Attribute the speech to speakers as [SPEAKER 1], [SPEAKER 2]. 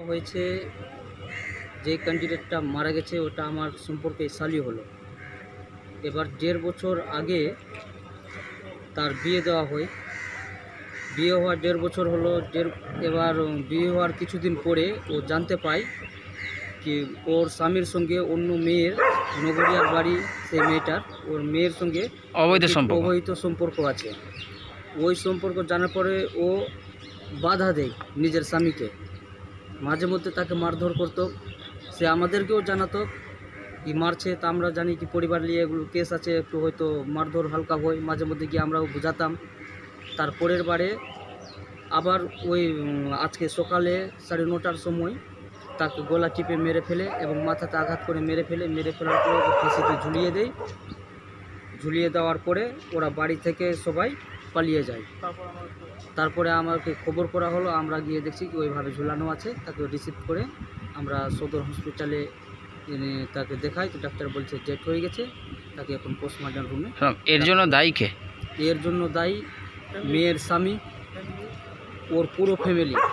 [SPEAKER 1] হয়েছে যে ক্যান্ডিডেটটা মারা গেছে ওটা আমার সম্পর্কে শালি হলো। এবার 1.5 বছর আগে তার বিয়ে দেওয়া হয়। বিয়ে হওয়ার 1.5 বছর হলো। এবার বিয়ে হওয়ার কিছুদিন পরে ও জানতে পায় কি ওর স্বামীর সঙ্গে অন্য মেয়ের, নগরিয়ার বাড়ি সেই মেয়েটার, ওর মেয়ের সঙ্গে অবৈধ সম্পর্ক আছে। ওই সম্পর্ক জানার পরে ও বাধা দেয় নিজের স্বামীকে, মাঝে মধ্যে তাকে মারধর করতো। সে আমাদেরকেও জানাতো কি মারছে, তা আমরা জানি কি পরিবার নিয়ে এগুলো কেস আছে, একটু হয়তো মারধর হালকা হয়, মাঝে মধ্যে গিয়ে আমরাও বোঝাতাম। তারপরের বারে আবার ওই আজকে সকালে 9:30টার সময় তাকে গলা টিপে মেরে ফেলে এবং মাথাতে আঘাত করে মেরে ফেলার পরে ওকে ফাঁসিতে ঝুলিয়ে দেয়। ঝুলিয়ে দেওয়ার পরে ওরা বাড়ি থেকে সবাই পালিয়ে যায়। তারপরে আমাকে খবর করা হলো, আমরা গিয়ে দেখছি কি ওইভাবে ঝুলানো আছে। তাকে রিসিভ করে আমরা সদর হসপিটালে তাকে দেখাই, তো ডাক্তার বলছে ডেথ হয়ে গেছে, তাকে এখন পোস্টমর্টম রুমে।
[SPEAKER 2] এর জন্য দায়ী কে?
[SPEAKER 1] এর জন্য দায়ী মেয়ের স্বামী, ওর পুরো ফ্যামিলি।